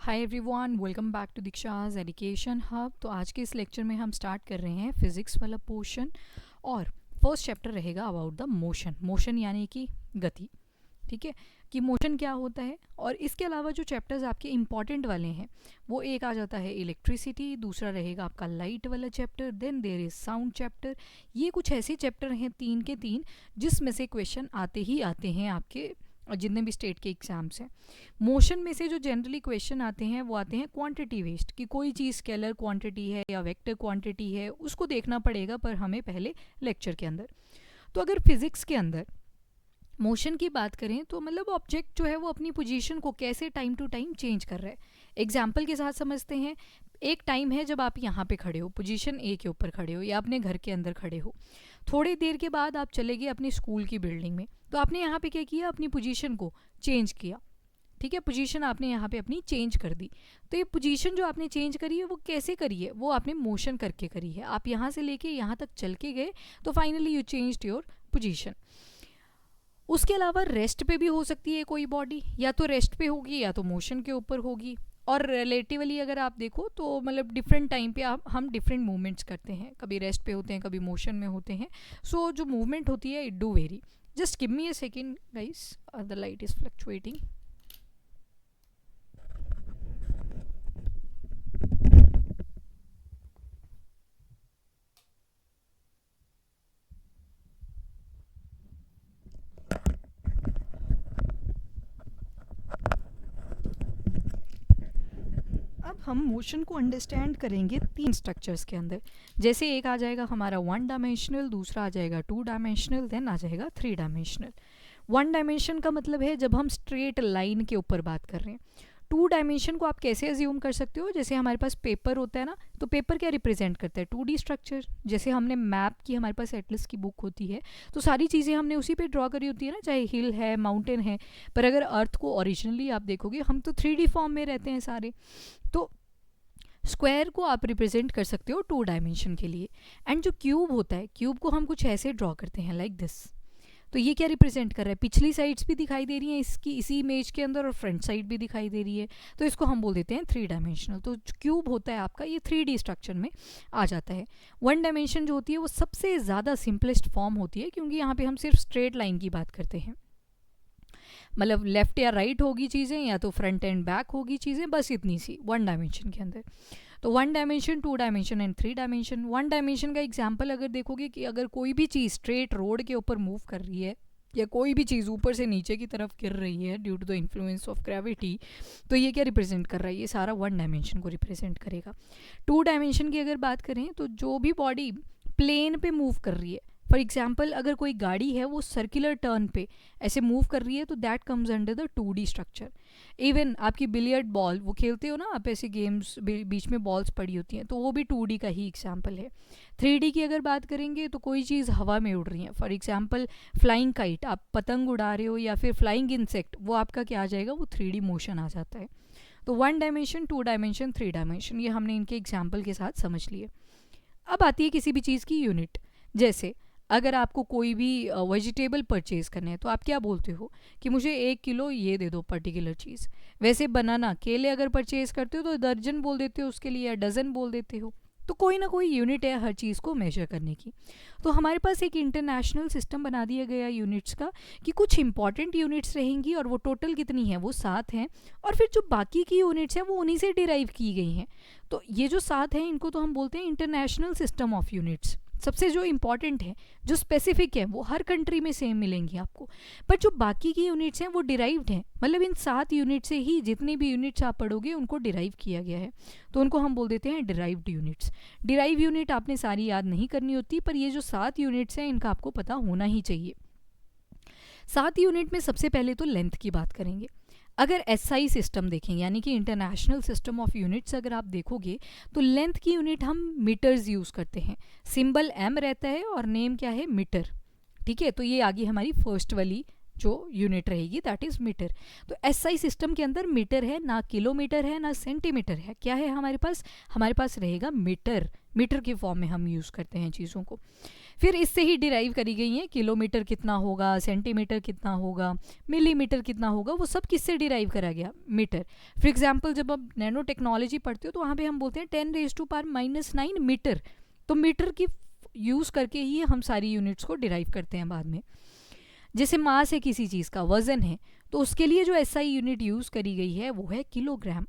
Hi everyone, welcome back to Diksha's education hub. तो आज के इस लेक्चर में हम स्टार्ट कर रहे हैं फिज़िक्स वाला पोर्शन और फर्स्ट चैप्टर रहेगा अबाउट द मोशन। मोशन यानी कि गति, ठीक है, कि मोशन क्या होता है। और इसके अलावा जो चैप्टर्स आपके इम्पॉर्टेंट वाले हैं वो एक आ जाता है इलेक्ट्रिसिटी, दूसरा रहेगा आपका लाइट वाला chapter, then there is sound chapter. ये कुछ ऐसे चैप्टर हैं तीन के तीन जिसमें से क्वेश्चन आते ही आते हैं आपके जितने भी स्टेट के एग्जाम्स हैं। मोशन में से जो जनरली क्वेश्चन आते हैं वो आते हैं क्वांटिटी बेस्ड, कि कोई चीज़ स्केलर क्वांटिटी है या वेक्टर क्वांटिटी है, उसको देखना पड़ेगा पर हमें पहले लेक्चर के अंदर। तो अगर फिजिक्स के अंदर मोशन की बात करें तो मतलब ऑब्जेक्ट जो है वो अपनी पोजीशन को कैसे टाइम टू टाइम चेंज कर रहा है। एग्जाम्पल के साथ समझते हैं। एक टाइम है जब आप यहाँ पे खड़े हो, पोजीशन ए के ऊपर खड़े हो या अपने घर के अंदर खड़े हो। थोड़ी देर के बाद आप चले गए अपनी स्कूल की बिल्डिंग में, तो आपने यहाँ पे क्या किया, अपनी पोजीशन को चेंज किया। ठीक है, पोजीशन आपने यहाँ पे अपनी चेंज कर दी। तो ये पोजीशन जो आपने चेंज करी है वो कैसे करी है, वो आपने मोशन करके करी है। आप यहाँ से लेके यहाँ तक चल के गए तो finally you changed your position. उसके अलावा रेस्ट पे भी हो सकती है कोई बॉडी, या तो रेस्ट पे होगी या तो मोशन के ऊपर होगी। और रिलेटिवली अगर आप देखो तो मतलब डिफरेंट टाइम पे हम डिफरेंट मूवमेंट्स करते हैं, कभी रेस्ट पे होते हैं कभी मोशन में होते हैं। सो जो मूवमेंट होती है it do very. Just give me a second guys, the light is fluctuating. अब हम मोशन को अंडरस्टैंड करेंगे तीन स्ट्रक्चर्स के अंदर। जैसे एक आ जाएगा हमारा वन डायमेंशनल, दूसरा आ जाएगा टू डायमेंशनल, देन आ जाएगा थ्री डायमेंशनल। वन डायमेंशन का मतलब है जब हम स्ट्रेट लाइन के ऊपर बात कर रहे हैं। टू डायमेंशन को आप कैसे अज्यूम कर सकते हो, जैसे हमारे पास पेपर होता है ना, तो पेपर क्या रिप्रेजेंट करता है, 2D स्ट्रक्चर। जैसे हमने मैप की, हमारे पास एटलस की बुक होती है तो सारी चीज़ें हमने उसी पे ड्रॉ करी होती है ना, चाहे हिल है माउंटेन है। पर अगर अर्थ को ओरिजिनली आप देखोगे हम तो 3D फॉर्म में रहते हैं सारे। तो स्क्वायर को आप रिप्रेजेंट कर सकते हो टू डायमेंशन के लिए। एंड जो क्यूब होता है, क्यूब को हम कुछ ऐसे ड्रॉ करते हैं लाइक दिस। तो ये क्या रिप्रेजेंट कर रहा है, पिछली साइड्स भी दिखाई दे रही हैं इसकी इसी इमेज के अंदर और फ्रंट साइड भी दिखाई दे रही है, तो इसको हम बोल देते हैं थ्री डायमेंशनल। तो जो क्यूब होता है आपका ये 3D स्ट्रक्चर में आ जाता है। वन डायमेंशन जो होती है वो सबसे ज़्यादा सिंपलेस्ट फॉर्म होती है, क्योंकि यहाँ पे हम सिर्फ स्ट्रेट लाइन की बात करते हैं। मतलब लेफ्ट या राइट होगी चीज़ें, या तो फ्रंट एंड बैक होगी चीज़ें, बस इतनी सी वन डायमेंशन के अंदर। तो one dimension, two dimension and three dimension. One dimension का एग्जांपल अगर देखोगे कि अगर कोई भी चीज़ स्ट्रेट रोड के ऊपर मूव कर रही है या कोई भी चीज़ ऊपर से नीचे की तरफ गिर रही है due to the influence of gravity, तो ये क्या रिप्रेजेंट कर रहा है, ये सारा वन डायमेंशन को रिप्रेजेंट करेगा। टू डायमेंशन की अगर बात करें तो जो भी बॉडी प्लेन पे मूव कर रही है, फॉर एग्जाम्पल अगर कोई गाड़ी है वो सर्कुलर टर्न पे ऐसे मूव कर रही है, तो that comes under the 2D structure. Even आपकी बिलियर्ड बॉल वो खेलते हो ना आप, ऐसे गेम्स बीच में बॉल्स पड़ी होती हैं, तो वो भी 2D का ही एग्जाम्पल है। 3D की अगर बात करेंगे तो कोई चीज़ हवा में उड़ रही है, फॉर एग्जाम्पल फ्लाइंग काइट, आप पतंग उड़ा रहे हो, या फिर फ्लाइंग इंसेक्ट, वो आपका क्या आ जाएगा, वो 3D मोशन आ जाता है। तो one dimension, two dimension, three dimension, ये हमने इनके एग्जाम्पल के साथ समझ लिए। अब आती है किसी भी चीज़ की यूनिट। जैसे अगर आपको कोई भी वेजिटेबल परचेज़ करने हैं तो आप क्या बोलते हो कि मुझे 1 किलो ये दे दो पर्टिकुलर चीज़। वैसे बनाना, केले अगर परचेज़ करते हो तो दर्जन बोल देते हो उसके लिए, या डज़न बोल देते हो। तो कोई ना कोई यूनिट है हर चीज़ को मेजर करने की। तो हमारे पास एक इंटरनेशनल सिस्टम बना दिया गया यूनिट्स का, कि कुछ इंपॉर्टेंट यूनिट्स रहेंगी और वो टोटल कितनी है, वो 7 हैं। और फिर जो बाकी की यूनिट्स हैं वो उन्हीं से डिराइव की गई हैं। तो ये जो 7 हैं इनको तो हम बोलते हैं इंटरनेशनल सिस्टम ऑफ यूनिट्स। सबसे जो इम्पॉर्टेंट है, जो स्पेसिफिक है, वो हर कंट्री में सेम मिलेंगी आपको। पर जो बाकी की यूनिट्स हैं वो डिराइव्ड हैं, मतलब इन 7 यूनिट से ही जितनी भी यूनिट्स आप पढ़ोगे उनको डिराइव किया गया है, तो उनको हम बोल देते हैं डिराइव्ड यूनिट्स। डिराइव यूनिट आपने सारी याद नहीं करनी होती, पर ये जो 7 यूनिट्स हैं इनका आपको पता होना ही चाहिए। 7 यूनिट में सबसे पहले तो लेंथ की बात करेंगे। अगर एसआई सिस्टम देखें, यानी कि इंटरनेशनल सिस्टम ऑफ यूनिट्स अगर आप देखोगे तो लेंथ की यूनिट हम मीटर्स यूज़ करते हैं। सिंबल एम रहता है और नेम क्या है, मीटर। ठीक है, तो ये आगे हमारी फर्स्ट वाली जो यूनिट रहेगी दैट इज़ मीटर। तो एसआई सिस्टम के अंदर मीटर है, ना किलोमीटर है ना सेंटीमीटर है, क्या है हमारे पास रहेगा मीटर। मीटर के फॉर्म में हम यूज़ करते हैं चीज़ों को। फिर इससे ही डिराइव करी गई हैं, किलोमीटर कितना होगा, सेंटीमीटर कितना होगा, मिलीमीटर कितना होगा, वो सब किससे डिराइव करा गया, मीटर। फॉर एग्जांपल जब आप नैनो टेक्नोलॉजी पढ़ते हो तो वहाँ पे हम बोलते हैं 10⁻⁻⁹ मीटर, तो मीटर की यूज़ करके ही हम सारी यूनिट्स को डिराइव करते हैं बाद में। जैसे मास है किसी चीज़ का, वज़न है, तो उसके लिए जो एसआई यूनिट यूज़ करी गई है वो है किलोग्राम।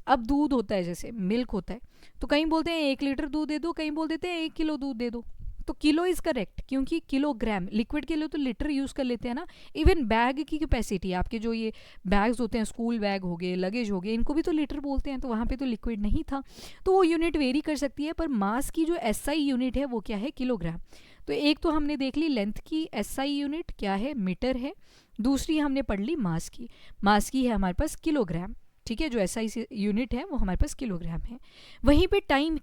अब दूध होता है, जैसे मिल्क होता है, तो कहीं बोलते हैं 1 लीटर दूध दे दो, कहीं बोल देते हैं 1 किलो दूध दे दो, तो किलो इज़ करेक्ट, क्योंकि किलोग्राम, लिक्विड के लिए तो लीटर यूज़ कर लेते हैं ना। इवन बैग की कैपेसिटी, आपके जो ये बैग्स होते हैं, स्कूल बैग हो गए, लगेज हो गए, इनको भी तो लीटर बोलते हैं, तो वहाँ पे तो लिक्विड नहीं था, तो वो यूनिट वेरी कर सकती है, पर मास की जो एसआई यूनिट है वो क्या है, किलोग्राम। तो एक तो हमने देख ली लेंथ की एसआई यूनिट क्या है, मीटर है। दूसरी हमने पढ़ ली मास की, मास की है हमारे पास किलोग्राम, ठीक है, जो एसआई यूनिट है वो हमारे पास किलोग्राम है। वहीं पे टाइम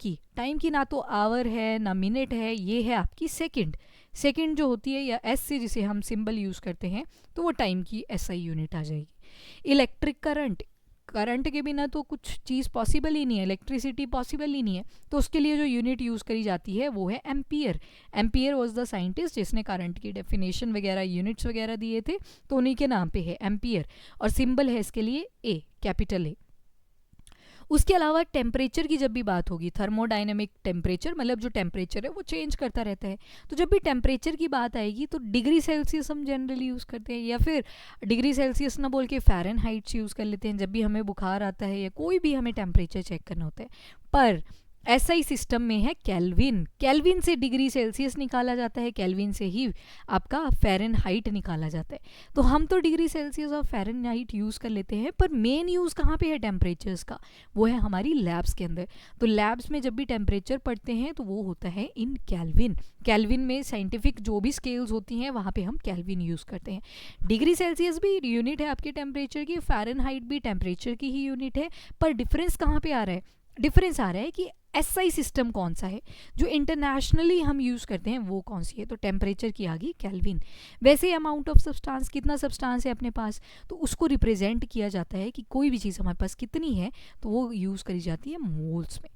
की ना तो आवर है ना मिनट है, ये है आपकी सेकंड। सेकंड जो होती है या एस से जिसे हम सिंबल यूज़ करते हैं, तो वो टाइम की एसआई यूनिट आ जाएगी। इलेक्ट्रिक करंट के बिना तो कुछ चीज़ पॉसिबल ही नहीं है, इलेक्ट्रिसिटी पॉसिबल ही नहीं है, तो उसके लिए जो यूनिट यूज़ करी जाती है वो है ampere. Ampere was the scientist जिसने करंट की डेफिनेशन वगैरह, यूनिट्स वगैरह दिए थे, तो उन्हीं के नाम पे है एम्पियर, और सिंबल है इसके लिए ए, कैपिटल ए। उसके अलावा टेम्परेचर की जब भी बात होगी, थर्मोडाइनमिक टेम्परेचर, मतलब जो टेम्परेचर है वो चेंज करता रहता है, तो जब भी टेम्परेचर की बात आएगी तो डिग्री सेल्सियस हम जनरली यूज़ करते हैं, या फिर डिग्री सेल्सियस ना बोल के फ़ारेनहाइट्स यूज़ कर लेते हैं जब भी हमें बुखार आता है या कोई भी हमें टेम्परेचर चेक करना होता है। पर एसआई सिस्टम में है केल्विन, केल्विन से डिग्री सेल्सियस निकाला जाता है, केल्विन से ही आपका फ़ारेनहाइट निकाला जाता है। तो हम तो डिग्री सेल्सियस और फ़ारेनहाइट यूज़ कर लेते हैं, पर मेन यूज़ कहाँ पे है टेम्परेचर्स का, वो है हमारी लैब्स के अंदर। तो लैब्स में जब भी टेम्परेचर पढ़ते हैं तो वो होता है इन केल्विन। केल्विन में साइंटिफिक जो भी स्केल्स होती हैं वहाँ पे हम केल्विन यूज़ करते हैं। डिग्री सेल्सियस भी यूनिट है आपके टेम्परेचर की, फ़ारेनहाइट भी टेम्परेचर की ही यूनिट है, पर डिफरेंस कहाँ पे आ रहा है, डिफरेंस आ रहा है कि एसआई सिस्टम कौन सा है, जो इंटरनेशनली हम यूज़ करते हैं वो कौन सी है, तो टेम्परेचर की आ गई केल्विन। वैसे अमाउंट ऑफ सब्सटेंस, कितना सब्सटेंस है अपने पास, तो उसको रिप्रेजेंट किया जाता है कि कोई भी चीज़ हमारे पास कितनी है, तो वो यूज़ करी जाती है मोल्स में।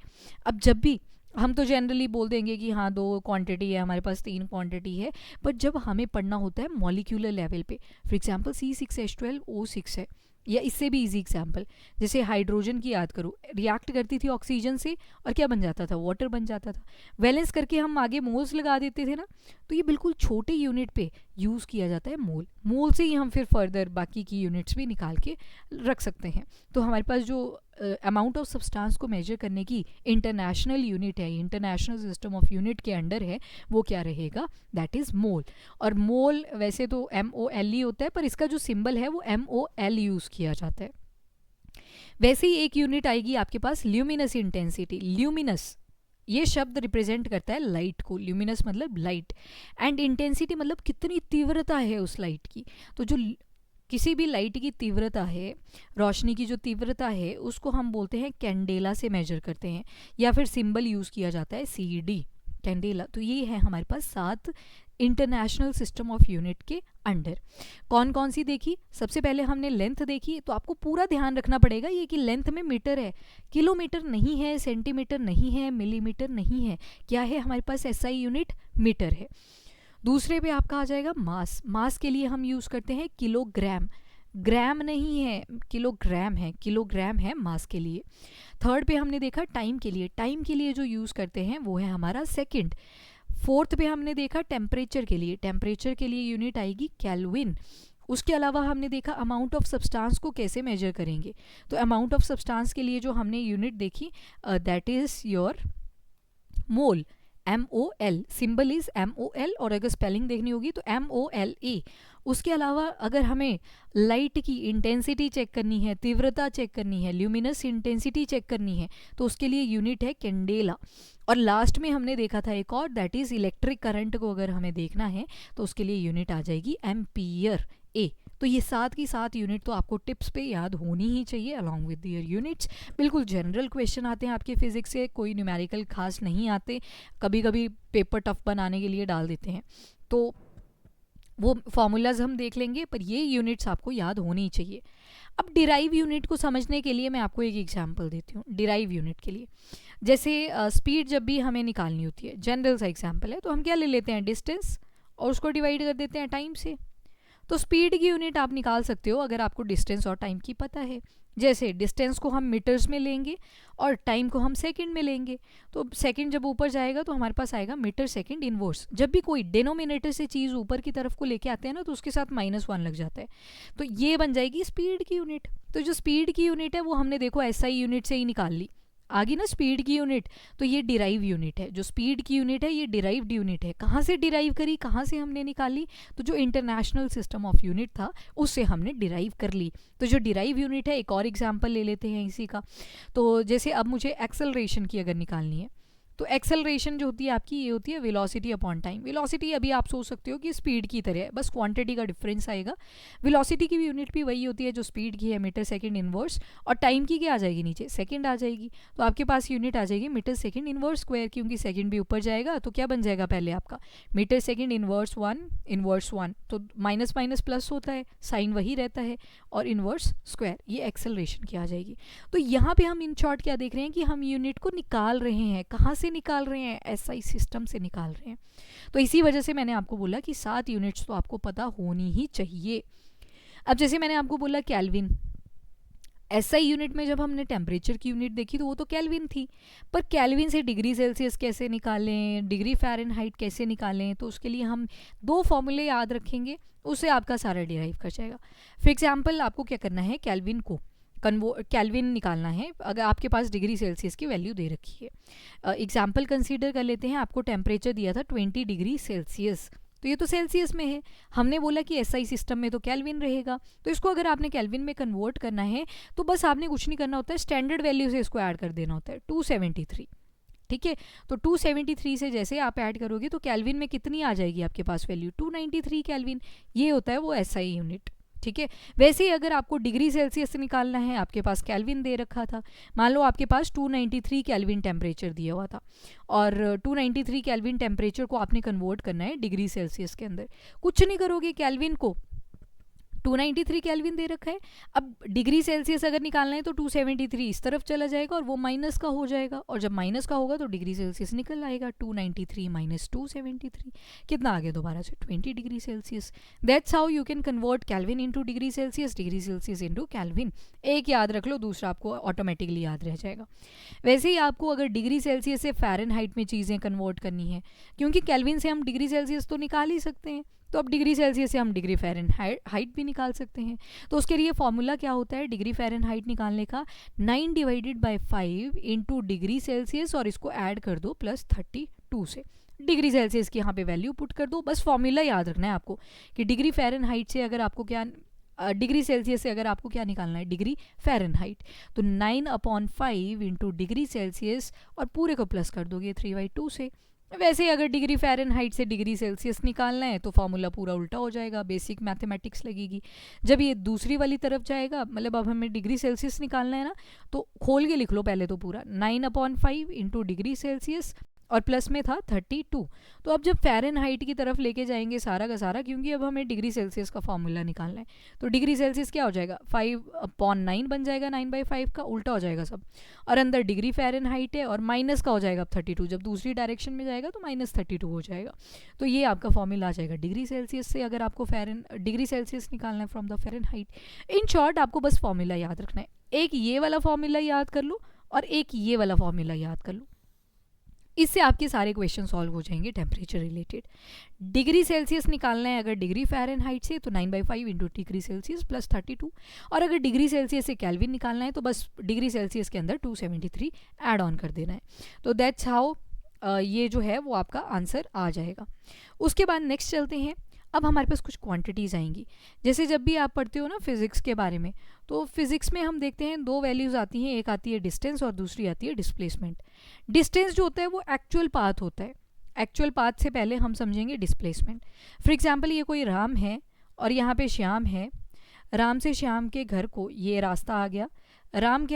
अब जब भी हम तो जनरली बोल देंगे कि हाँ 2 क्वांटिटी है हमारे पास, 3 क्वांटिटी है, बट जब हमें पढ़ना होता है मॉलिक्यूलर लेवल पे, फॉर एग्जांपल C6H12O6 है, या इससे भी इजी एग्जांपल, जैसे हाइड्रोजन की याद करो, रिएक्ट करती थी ऑक्सीजन से और क्या बन जाता था, वाटर बन जाता था। वैलेंस करके हम आगे मोल्स लगा देते थे ना, तो ये बिल्कुल छोटे यूनिट पे यूज़ किया जाता है मोल। मोल से ही हम फिर फर्दर बाकी की यूनिट्स भी निकाल के रख सकते हैं। तो हमारे पास जो अमाउंट ऑफ सब्सटेंस को मेजर करने की इंटरनेशनल यूनिट है, इंटरनेशनल सिस्टम ऑफ यूनिट के अंडर है, वो क्या रहेगा, दैट इज़ मोल। और मोल वैसे तो MOL ही होता है, पर इसका जो सिंबल है वो MOL यूज़ किया जाता है। वैसे ही एक यूनिट आएगी आपके पास ल्यूमिनस इंटेंसिटी। ल्यूमिनस ये शब्द रिप्रेजेंट करता है लाइट को, ल्यूमिनस मतलब लाइट, एंड इंटेंसिटी मतलब कितनी तीव्रता है उस लाइट की। तो जो किसी भी लाइट की तीव्रता है, रोशनी की जो तीव्रता है, उसको हम बोलते हैं कैंडेला से मेजर करते हैं, या फिर सिंबल यूज़ किया जाता है CD, कैंडेला। तो ये है हमारे पास 7 इंटरनेशनल सिस्टम ऑफ यूनिट के अंडर। कौन कौन सी देखी, सबसे पहले हमने लेंथ देखी, तो आपको पूरा ध्यान रखना पड़ेगा ये कि लेंथ में मीटर है, किलोमीटर नहीं है, सेंटीमीटर नहीं है, मिलीमीटर नहीं है, क्या है हमारे पास SI यूनिट, मीटर है। दूसरे पे आपका आ जाएगा मास, मास के लिए हम यूज़ करते हैं किलोग्राम, ग्राम नहीं है, किलोग्राम है, किलोग्राम है मास के लिए। थर्ड पे हमने देखा टाइम के लिए, टाइम के लिए जो यूज़ करते हैं वो है हमारा सेकंड। फोर्थ पे हमने देखा टेम्परेचर के लिए, टेम्परेचर के लिए यूनिट आएगी केल्विन। उसके अलावा हमने देखा अमाउंट ऑफ सब्सटेंस को कैसे मेजर करेंगे, तो अमाउंट ऑफ सब्सटेंस के लिए जो हमने यूनिट देखी that is your mole, MOL, symbol is MOL, और अगर स्पेलिंग देखनी होगी तो MOLE। उसके अलावा अगर हमें लाइट की इंटेंसिटी चेक करनी है, तीव्रता चेक करनी है, ल्यूमिनस इंटेंसिटी चेक करनी है, तो उसके लिए यूनिट है कैंडेला। और लास्ट में हमने देखा था एक और, दैट इज़ इलेक्ट्रिक करंट को अगर हमें देखना है तो उसके लिए यूनिट आ जाएगी एम्पियर, A। तो ये 7 की 7 यूनिट तो आपको टिप्स पे याद होनी ही चाहिए अलॉन्ग विद दियर यूनिट्स। बिल्कुल जनरल क्वेश्चन आते हैं आपके फिजिक्स से, कोई न्यूमेरिकल खास नहीं आते, कभी कभी पेपर टफ बनाने के लिए डाल देते हैं, तो वो फॉर्मूलाज हम देख लेंगे, पर ये यूनिट्स आपको याद होनी चाहिए। अब डिराइव यूनिट को समझने के लिए मैं आपको एक एग्जांपल देती हूँ डिराइव यूनिट के लिए। जैसे स्पीड जब भी हमें निकालनी होती है, जनरल सा एग्जांपल है, तो हम क्या ले लेते हैं, डिस्टेंस, और उसको डिवाइड कर देते हैं टाइम से। तो स्पीड की यूनिट आप निकाल सकते हो अगर आपको डिस्टेंस और टाइम की पता है। जैसे डिस्टेंस को हम मीटर्स में लेंगे और टाइम को हम सेकंड में लेंगे, तो सेकंड जब ऊपर जाएगा तो हमारे पास आएगा मीटर सेकंड इनवर्स। जब भी कोई डिनोमिनेटर से चीज़ ऊपर की तरफ को लेके आते हैं ना, तो उसके साथ -1 लग जाता है, तो ये बन जाएगी स्पीड की यूनिट। तो जो स्पीड की यूनिट है वो हमने देखो SI यूनिट से ही निकाल ली, आ गई ना स्पीड की यूनिट। तो ये डिराइव यूनिट है, जो स्पीड की यूनिट है ये डिराइव्ड यूनिट है। कहाँ से डिराइव करी, कहाँ से हमने निकाली, तो जो इंटरनेशनल सिस्टम ऑफ यूनिट था उससे हमने डिराइव कर ली। तो जो डिराइव यूनिट है, एक और एग्जांपल ले लेते हैं इसी का। तो जैसे अब मुझे एक्सेलरेशन की अगर निकालनी है, तो एक्सेलरेशन जो होती है आपकी, ये होती है वेलोसिटी अपॉन टाइम। वेलोसिटी अभी आप सोच सकते हो कि स्पीड की तरह है, बस क्वांटिटी का डिफरेंस आएगा। वेलोसिटी की भी यूनिट भी वही होती है जो स्पीड की है, मीटर सेकंड इनवर्स, और टाइम की क्या आ जाएगी, नीचे सेकंड आ जाएगी। तो आपके पास यूनिट आ जाएगी मीटर सेकंड इनवर्स स्क्वायर, क्योंकि सेकंड भी ऊपर जाएगा तो क्या बन जाएगा पहले आपका मीटर सेकंड इनवर्स 1 तो माइनस माइनस प्लस होता है, साइन वही रहता है, और इनवर्स स्क्वायर, ये एक्सेलरेशन की आ जाएगी। तो यहाँ पे हम इन शॉर्ट क्या देख रहे हैं कि हम यूनिट को निकाल रहे हैं, कहाँ से निकाल रहे हैं, SI सिस्टम से निकाल रहे हैं। तो इसी वजह से मैंने आपको बोला कि 7 यूनिट्स तो आपको पता होनी ही चाहिए। अब जैसे मैंने आपको बोला केल्विन, SI यूनिट में जब हमने टेम्परेचर की यूनिट देखी तो वो तो केल्विन थी, पर केल्विन से डिग्री सेल्सियस कैसे निकालें, डिग्री फ़ारेनहाइट कैसे निकालें, तो उसके लिए हम 2 फॉर्मूले याद रखेंगे, उससे आपका सारा डिराइव कर जाएगा। फॉर एग्जाम्पल आपको क्या करना है, केल्विन निकालना है अगर आपके पास डिग्री सेल्सियस की वैल्यू दे रखी है। एग्जाम्पल कंसीडर कर लेते हैं, आपको टेम्परेचर दिया था 20 डिग्री सेल्सियस, तो ये तो सेल्सियस में है, हमने बोला कि SI सिस्टम में तो केल्विन रहेगा। तो इसको अगर आपने केल्विन में कन्वर्ट करना है तो बस आपने कुछ नहीं करना होता है, स्टैंडर्ड वैल्यू से इसको ऐड कर देना होता है, 273। ठीक है, तो 273 से जैसे आप ऐड करोगे तो केल्विन में कितनी आ जाएगी आपके पास वैल्यू, 293 केल्विन। ये होता है वो SI यूनिट। ठीक है, वैसे ही अगर आपको डिग्री सेल्सियस से निकालना है, आपके पास केल्विन दे रखा था, मान लो आपके पास 293 केल्विन टेम्परेचर दिया हुआ था, और 293 केल्विन टेम्परेचर को आपने कन्वर्ट करना है डिग्री सेल्सियस के अंदर। कुछ नहीं करोगे, केल्विन को 293 केल्विन दे रखा है, अब डिग्री सेल्सियस अगर निकालना है तो 273 इस तरफ चला जाएगा और वो माइनस का हो जाएगा, और जब माइनस का होगा तो डिग्री सेल्सियस निकल आएगा, 293 माइनस 273 कितना आ गया दोबारा से, 20 degree Celsius. That's how you can convert kelvin into degree Celsius into kelvin. एक याद रख लो, दूसरा आपको ऑटोमेटिकली याद रह जाएगा। वैसे ही आपको अगर डिग्री सेल्सियस से फ़ारेनहाइट में चीज़ें कन्वर्ट करनी है, क्योंकि केल्विन से हम डिग्री सेल्सियस तो निकाल ही सकते हैं, तो अब डिग्री सेल्सियस से हम डिग्री फ़ारेनहाइट भी निकाल सकते हैं। तो उसके लिए फॉर्मूला क्या होता है डिग्री फ़ारेनहाइट निकालने का, 9 divided by 5 into degree Celsius, और इसको ऐड कर दो +32 से, डिग्री सेल्सियस की यहाँ पे वैल्यू पुट कर दो। बस फॉर्मूला याद रखना है आपको कि डिग्री फ़ारेनहाइट से अगर आपको क्या, डिग्री सेल्सियस से अगर आपको क्या निकालना है, डिग्री फ़ारेनहाइट, तो 9/5 इंटू डिग्री सेल्सियस, और पूरे को प्लस कर दोगे 3/2 से। वैसे ही अगर डिग्री फ़ारेनहाइट से डिग्री सेल्सियस निकालना है तो फॉर्मूला पूरा उल्टा हो जाएगा, बेसिक मैथमेटिक्स लगेगी। जब ये दूसरी वाली तरफ जाएगा, मतलब अब हमें डिग्री सेल्सियस निकालना है ना, तो खोल के लिख लो पहले तो पूरा, 9/5 इंटू डिग्री सेल्सियस, और प्लस में था 32। तो अब जब फ़ारेनहाइट की तरफ लेके जाएंगे सारा का सारा, क्योंकि अब हमें डिग्री सेल्सियस का फॉर्मूला निकालना है, तो डिग्री सेल्सियस क्या हो जाएगा, 5/9 बन जाएगा, 9/5 का उल्टा हो जाएगा सब, और अंदर डिग्री फ़ारेनहाइट है और माइनस का हो जाएगा 32, जब दूसरी डायरेक्शन में जाएगा तो -32 हो जाएगा। तो ये आपका फॉर्मूला आ जाएगा डिग्री सेल्सियस से, अगर आपको डिग्री सेल्सियस निकालना है from the Fahrenheit. In short आपको बस फॉर्मूला याद रखना है, एक ये वाला फॉर्मूला याद कर लो और एक ये वाला फॉर्मूला याद कर लो, इससे आपके सारे क्वेश्चन सॉल्व हो जाएंगे टेम्परेचर रिलेटेड। डिग्री सेल्सियस निकालना है अगर डिग्री फ़ारेनहाइट से तो 9/5 इंटू डिग्री सेल्सियस +32, और अगर डिग्री सेल्सियस से केल्विन निकालना है तो बस डिग्री सेल्सियस के अंदर 273 ऐड ऑन कर देना है। तो दैट्स हाउ ये जो है वो आपका आंसर आ जाएगा। उसके बाद नेक्स्ट चलते हैं, अब हमारे पास कुछ क्वांटिटीज़ आएंगी। जैसे जब भी आप पढ़ते हो ना फिज़िक्स के बारे में, तो फिज़िक्स में हम देखते हैं 2 वैल्यूज़ आती हैं, एक आती है डिस्टेंस और दूसरी आती है डिस्प्लेसमेंट। डिस्टेंस जो होता है वो एक्चुअल पाथ होता है, एक्चुअल पाथ से पहले हम समझेंगे डिस्प्लेसमेंट। फॉर एग्जांपल ये कोई राम है और यहाँ पे श्याम है, राम से श्याम के घर को ये रास्ता आ गया, राम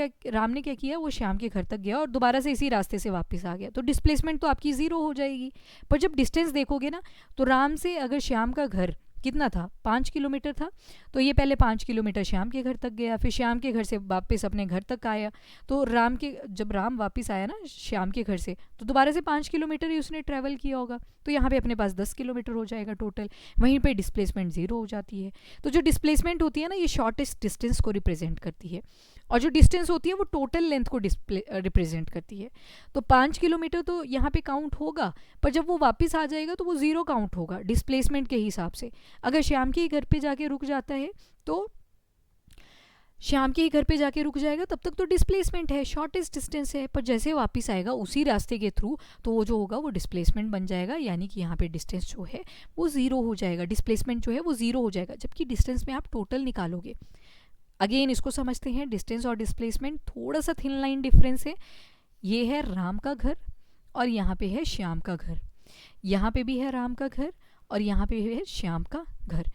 ने क्या किया, वो श्याम के घर तक गया और दोबारा से इसी रास्ते से वापस आ गया, तो डिस्प्लेसमेंट तो आपकी 0 हो जाएगी। पर जब डिस्टेंस देखोगे ना, तो राम से अगर श्याम का घर कितना था, 5 किलोमीटर था। तो ये पहले 5 किलोमीटर श्याम के घर तक गया, फिर श्याम के घर से वापस अपने घर तक आया। तो जब राम वापस आया ना श्याम के घर से, तो दोबारा से 5 किलोमीटर ही उसने ट्रैवल किया होगा। तो यहाँ पे अपने पास 10 किलोमीटर हो जाएगा टोटल। वहीं पे डिस्प्लेसमेंट 0 हो जाती है। तो जो डिस्प्लेसमेंट होती है ना, ये शॉर्टेस्ट डिस्टेंस को रिप्रेजेंट करती है, और जो डिस्टेंस होती है वो टोटल लेंथ को रिप्रेजेंट करती है। तो 5 किलोमीटर तो यहाँ पे काउंट होगा, पर जब वो वापस आ जाएगा तो वो 0 काउंट होगा डिस्प्लेसमेंट के हिसाब से। अगर श्याम के ही घर पे जाके रुक जाता है तो श्याम के ही घर पे जाके रुक जाएगा, तब तक तो डिस्प्लेसमेंट है, शॉर्टेस्ट डिस्टेंस है। पर जैसे वापस आएगा उसी रास्ते के थ्रू, तो वो जो होगा वो डिस्प्लेसमेंट बन जाएगा, यानी कि यहाँ पे डिस्टेंस जो है वो 0 हो जाएगा, डिस्प्लेसमेंट जो है वो 0 हो जाएगा। जबकि डिस्टेंस में आप टोटल निकालोगे, अगेन इसको समझते हैं, डिस्टेंस और डिस्प्लेसमेंट थोड़ा सा थिन लाइन डिफरेंस है। ये है राम का घर और यहाँ पे है श्याम का घर, यहाँ पे भी है राम का घर और यहाँ पे है श्याम का घर।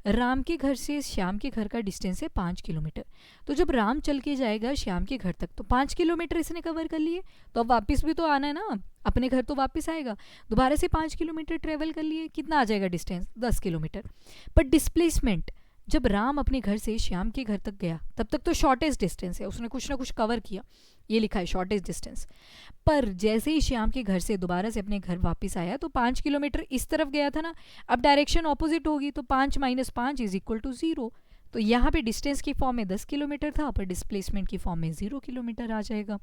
राम के घर से श्याम के घर का डिस्टेंस है 5 किलोमीटर। तो जब राम चल के जाएगा श्याम के घर तक, तो 5 किलोमीटर इसने कवर कर लिए, तो अब वापस भी तो आना है ना, अपने घर तो वापस आएगा, दोबारा से 5 किलोमीटर ट्रेवल कर लिए, कितना आ जाएगा डिस्टेंस, 10 किलोमीटर। पर डिस्प्लेसमेंट, जब राम अपने घर से श्याम के घर तक गया तब तक तो शॉर्टेस्ट डिस्टेंस है, उसने कुछ ना कुछ कवर किया, ये लिखा है शॉर्टेस्ट डिस्टेंस। पर जैसे ही श्याम के घर से दोबारा से अपने घर वापस आया तो 5 किलोमीटर इस तरफ गया था ना, अब डायरेक्शन ऑपोजिट होगी, तो 5 - 5 इज इक्वल टू 0। तो यहाँ पे डिस्टेंस की फॉर्म में 10 किलोमीटर था, पर डिस्प्लेसमेंट की फॉर्म में 0 किलोमीटर आ जाएगा।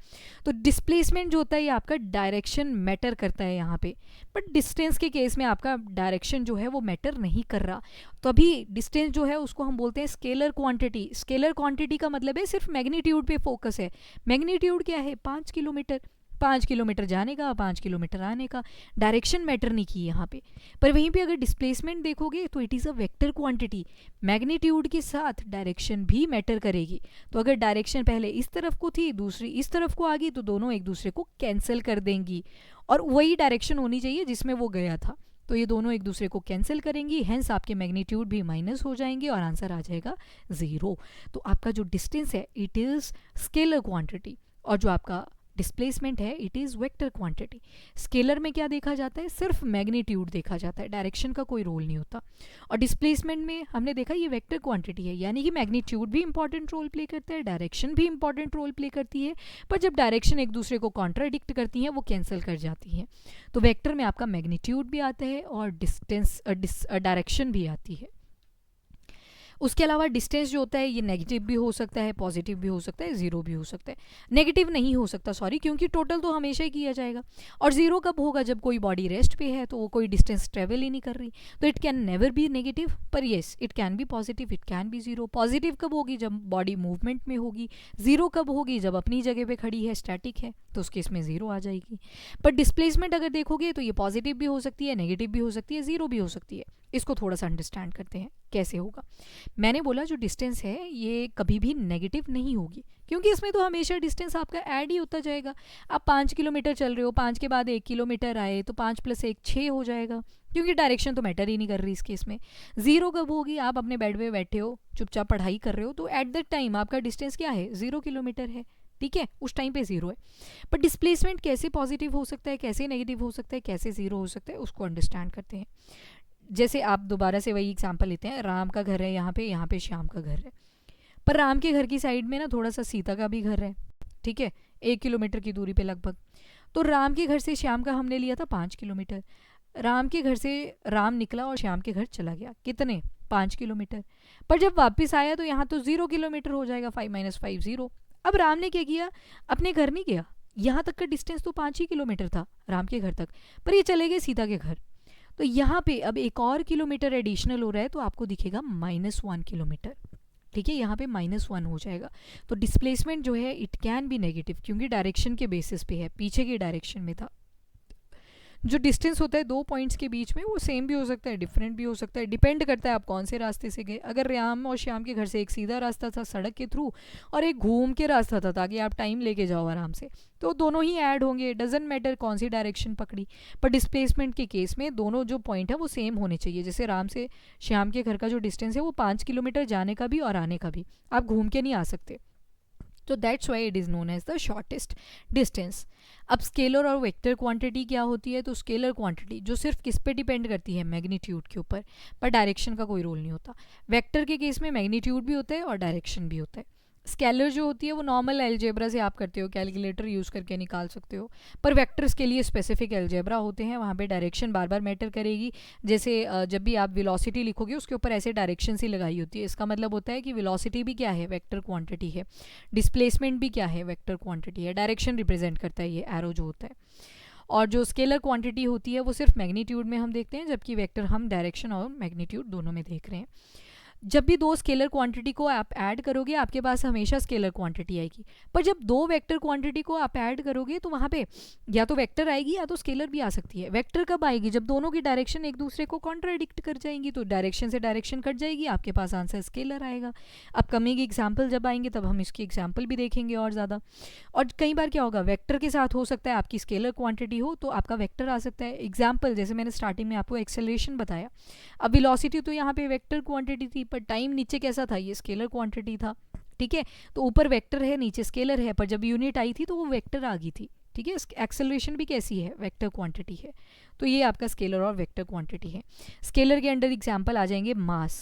तो डिस्प्लेसमेंट जो होता है ये आपका डायरेक्शन मैटर करता है यहाँ पे, बट डिस्टेंस के केस में आपका डायरेक्शन जो है वो मैटर नहीं कर रहा। तो अभी डिस्टेंस जो है उसको हम बोलते हैं स्केलर क्वांटिटी। स्केलर क्वांटिटी का मतलब है सिर्फ मैग्नीट्यूड पे फोकस है। मैग्नीट्यूड क्या है, 5 किलोमीटर, 5 किलोमीटर जाने का, 5 किलोमीटर आने का, डायरेक्शन मैटर नहीं की यहाँ पे। पर वहीं पे अगर डिस्प्लेसमेंट देखोगे तो it is a vector quantity, magnitude के साथ डायरेक्शन भी मैटर करेगी। तो अगर डायरेक्शन पहले इस तरफ को थी, दूसरी इस तरफ को आ गई, तो दोनों एक दूसरे को कैंसिल कर देंगी, और वही डायरेक्शन होनी चाहिए जिसमें वो गया था। तो ये दोनों एक दूसरे को कैंसिल करेंगी, हेंस आपके मैग्नीट्यूड भी माइनस हो जाएंगे और आंसर आ जाएगा 0। तो आपका जो डिस्टेंस है इट इज़ स्केलर क्वांटिटी, और जो आपका डिस्प्लेसमेंट है it is vector quantity. Scalar में क्या देखा जाता है, सिर्फ मैग्नीट्यूड देखा जाता है, डायरेक्शन का कोई रोल नहीं होता। और डिस्प्लेसमेंट में हमने देखा ये वेक्टर क्वांटिटी है, यानी कि मैग्नीट्यूड भी इंपॉर्टेंट रोल प्ले करता है, डायरेक्शन भी इंपॉर्टेंट रोल प्ले करती है, पर जब डायरेक्शन एक दूसरे को कॉन्ट्राडिक्ट करती हैं वो कैंसिल कर जाती हैं। तो वेक्टर में आपका मैग्नीट्यूड भी आता है और डिस्टेंस डायरेक्शन भी आती है। उसके अलावा डिस्टेंस जो होता है ये नेगेटिव भी हो सकता है, पॉजिटिव भी हो सकता है, 0 भी हो सकता है। नेगेटिव नहीं हो सकता, सॉरी, क्योंकि टोटल तो हमेशा ही किया जाएगा। और 0 कब होगा, जब कोई बॉडी रेस्ट पे है, तो वो कोई डिस्टेंस ट्रेवल ही नहीं कर रही, तो it can never be negative. पर yes, it can be positive, it can be 0। Positive कब होगी, जब बॉडी मूवमेंट में होगी। 0 कब होगी, जब अपनी जगह पे खड़ी है, स्टैटिक है, तो उस केस में 0 आ जाएगी। पर डिस्प्लेसमेंट अगर देखोगे तो ये पॉजिटिव भी हो सकती है, नेगेटिव भी हो सकती है, 0 भी हो सकती है। इसको थोड़ा सा अंडरस्टैंड करते हैं कैसे होगा। मैंने बोला जो डिस्टेंस है ये कभी भी नेगेटिव नहीं होगी, क्योंकि इसमें तो हमेशा डिस्टेंस आपका ऐड ही होता जाएगा। आप 5 किलोमीटर चल रहे हो, 5 के बाद 1 किलोमीटर आए, तो 5 + 1 6 हो जाएगा, क्योंकि डायरेक्शन तो मैटर ही नहीं कर रही इस केस में। 0 कब होगी, आप अपने बेड पे बैठे हो, चुपचाप पढ़ाई कर रहे हो, तो एट दैट टाइम आपका डिस्टेंस क्या है, 0 किलोमीटर है, ठीक है, उस टाइम पे 0 है। पर डिस्प्लेसमेंट कैसे पॉजिटिव हो सकता है, कैसे नेगेटिव हो सकता है, कैसे 0 हो सकता है, उसको अंडरस्टैंड करते हैं। जैसे आप दोबारा से वही एग्जांपल लेते हैं, राम का घर है यहाँ पे श्याम का घर है, पर राम के घर की साइड में ना थोड़ा सा सीता का भी घर है, ठीक है, 1 किलोमीटर की दूरी पे लगभग। तो राम के घर से श्याम का हमने लिया था 5 किलोमीटर। राम के घर से राम निकला और श्याम के घर चला गया, कितने, 5 किलोमीटर। पर जब वापस आया तो यहाँ तो 0 किलोमीटर हो जाएगा, 5 - 5 0। अब राम ने क्या किया, अपने घर नहीं गया, यहाँ तक का डिस्टेंस तो 5 ही किलोमीटर था राम के घर तक, पर ये चले गए सीता के घर। तो यहाँ पे अब 1 और किलोमीटर एडिशनल हो रहा है, तो आपको दिखेगा -1 किलोमीटर, ठीक है, यहाँ पे -1 हो जाएगा। तो डिस्प्लेसमेंट जो है इट कैन बी नेगेटिव, क्योंकि डायरेक्शन के बेसिस पे है, पीछे की डायरेक्शन में था। जो डिस्टेंस होता है 2 पॉइंट्स के बीच में, वो सेम भी हो सकता है, डिफरेंट भी हो सकता है, डिपेंड करता है आप कौन से रास्ते से गए। अगर राम और श्याम के घर से एक सीधा रास्ता था सड़क के थ्रू, और एक घूम के रास्ता था ताकि आप टाइम लेके जाओ आराम से, तो दोनों ही ऐड होंगे, डजेंट मैटर कौन सी डायरेक्शन पकड़ी। पर डिस्प्लेसमेंट के केस में दोनों जो पॉइंट है वो सेम होने चाहिए। जैसे राम से श्याम के घर का जो डिस्टेंस है वो 5 किलोमीटर जाने का भी और आने का भी, आप घूम के नहीं आ सकते, तो that's why it is known as the shortest distance. अब स्केलर और वेक्टर क्वांटिटी क्या होती है, तो स्केलर क्वांटिटी जो सिर्फ किस पे डिपेंड करती है, मैग्नीट्यूड के ऊपर, पर डायरेक्शन का कोई रोल नहीं होता। वेक्टर के केस में मैग्नीट्यूड भी होता है और डायरेक्शन भी होता है। स्केलर जो होती है वो नॉर्मल अलजेब्रा से आप करते हो, कैलकुलेटर यूज़ करके निकाल सकते हो, पर वेक्टर्स के लिए स्पेसिफिक अलजेब्रा होते हैं, वहाँ पे डायरेक्शन बार बार मैटर करेगी। जैसे जब भी आप वेलोसिटी लिखोगे उसके ऊपर ऐसे डायरेक्शन सी लगाई होती है, इसका मतलब होता है कि वेलोसिटी भी क्या है, वेक्टर क्वांटिटी है, डिस्प्लेसमेंट भी क्या है, वेक्टर क्वांटिटी है, डायरेक्शन रिप्रेजेंट करता है ये एरो जो होता है। और जो स्केलर क्वांटिटी होती है वो सिर्फ मैग्नीट्यूड में हम देखते हैं, जबकि वेक्टर हम डायरेक्शन और मैग्नीट्यूड दोनों में देख रहे हैं। जब भी दो स्केलर क्वांटिटी को आप ऐड करोगे आपके पास हमेशा स्केलर क्वांटिटी आएगी, पर जब दो वेक्टर क्वांटिटी को आप ऐड करोगे तो वहाँ पे या तो वेक्टर आएगी या तो स्केलर भी आ सकती है। वेक्टर कब आएगी, जब दोनों की डायरेक्शन एक दूसरे को कॉन्ट्राडिक्ट कर जाएंगी, तो डायरेक्शन से डायरेक्शन कट जाएगी, आपके पास आंसर स्केलर आएगा। अब कमिंग एग्जाम्पल जब आएंगे तब हम इसकी एग्जाम्पल भी देखेंगे और ज़्यादा। और कई बार क्या होगा, वेक्टर के साथ हो सकता है आपकी स्केलर क्वांटिटी हो तो आपका वेक्टर आ सकता है। एग्जाम्पल जैसे मैंने स्टार्टिंग में आपको एक्सेलरेशन बताया, अब वेलोसिटी तो यहाँ पे वेक्टर क्वांटिटी थी, पर टाइम नीचे कैसा था, ये स्केलर क्वांटिटी था। ठीक है, तो ऊपर वेक्टर है नीचे स्केलर है, पर जब यूनिट आई थी तो वो वेक्टर आ गई थी। ठीक है, एक्सेलरेशन भी कैसी है, वेक्टर क्वांटिटी है। तो ये आपका स्केलर और वेक्टर क्वांटिटी है। स्केलर के अंडर एग्जाम्पल आ जाएंगे मास,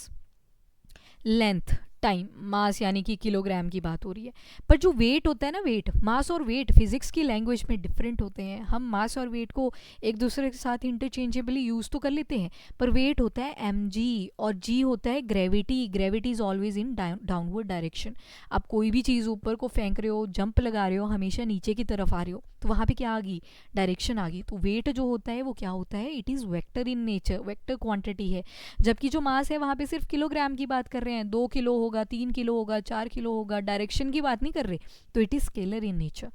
लेंथ, टाइम। मास यानी कि किलोग्राम की बात हो रही है, पर जो वेट होता है ना, वेट, मास और वेट फिजिक्स की लैंग्वेज में डिफरेंट होते हैं। हम मास और वेट को एक दूसरे के साथ इंटरचेंजेबली यूज़ तो कर लेते हैं, पर वेट होता है mg और g होता है gravity. Gravity is always in downward direction. आप कोई भी चीज़ ऊपर को फेंक रहे हो, जंप लगा रहे हो, हमेशा नीचे की तरफ आ रहे हो, तो वहाँ पे क्या आ गई, डायरेक्शन आ गई। तो वेट जो होता है वो क्या होता है, it is vector in nature, vector quantity है। जबकि जो मास है वहाँ पे सिर्फ किलोग्राम की बात कर रहे हैं, 2 किलो होगा, 3 किलो होगा, 4 किलो होगा, डायरेक्शन की बात नहीं कर रहे, तो it is scalar in nature.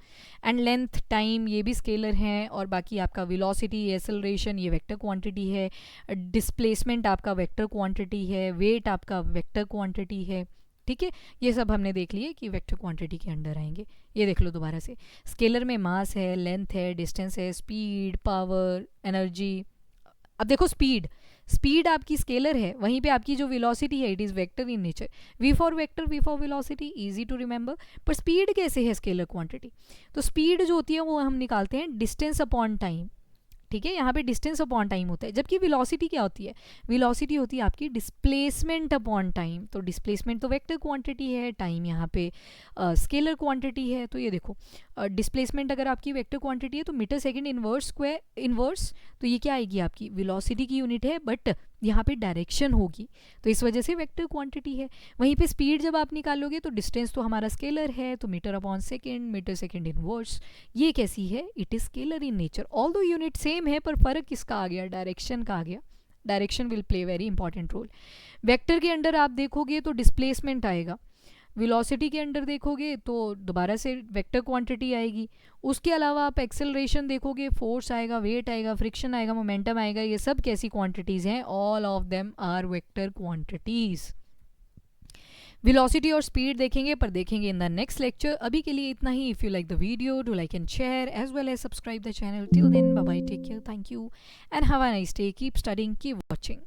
And length, time, ये भी स्केलर हैं। और बाकी आपका वेलोसिटी, एक्सेलरेशन, ये वेक्टर क्वांटिटी है। डिस्प्लेसमेंट आपका वेक्टर क्वांटिटी है। वेट आपका वेक्टर क्वांटिटी है। ठीक है, ये सब हमने देख लिए कि वेक्टर क्वांटिटी के अंडर आएंगे। ये देख लो दोबारा से, स्केलर में मास है, लेंथ है, डिस्टेंस है, स्पीड, पावर, एनर्जी। अब देखो स्पीड, स्पीड आपकी स्केलर है, वहीं पे आपकी जो वेलोसिटी है it is vector in nature. V for vector, V for velocity, easy to remember. पर स्पीड कैसे है स्केलर क्वांटिटी, तो स्पीड जो होती है वो हम निकालते हैं डिस्टेंस अपॉन टाइम। ठीक है, यहाँ पे डिस्टेंस अपॉन टाइम होता है, जबकि वेलोसिटी क्या होती है, वेलोसिटी होती है आपकी डिस्प्लेसमेंट अपॉन टाइम। तो डिस्प्लेसमेंट तो वेक्टर क्वांटिटी है, टाइम यहाँ पे स्केलर क्वांटिटी है। तो ये देखो, डिस्प्लेसमेंट अगर आपकी वेक्टर क्वांटिटी है तो metre second inverse square inverse, तो ये क्या आएगी आपकी वेलोसिटी की यूनिट है, बट यहाँ पे डायरेक्शन होगी, तो इस वजह से वेक्टर क्वांटिटी है। वहीं पे स्पीड जब आप निकालोगे तो डिस्टेंस तो हमारा स्केलर है, तो metre upon second, metre second inverse, ये कैसी है, it is scalar in nature. Although unit same है, पर फर्क किसका आ गया, डायरेक्शन का आ गया। Direction will play very important role. Vector के अंडर आप देखोगे तो डिस्प्लेसमेंट आएगा, वेलोसिटी के अंडर देखोगे तो दोबारा से वेक्टर क्वांटिटी आएगी। उसके अलावा आप एक्सेलरेशन देखोगे, फोर्स आएगा, वेट आएगा, फ्रिक्शन आएगा, मोमेंटम आएगा, ये सब कैसी क्वांटिटीज़ हैं, all of them are vector quantities. Velocity और स्पीड देखेंगे, पर देखेंगे इन द नेक्स्ट लेक्चर। अभी के लिए इतना ही। If you like the video, do like and share as well as subscribe the channel. Till then, bye bye, take care, thank you and have a nice day, keep studying, keep watching.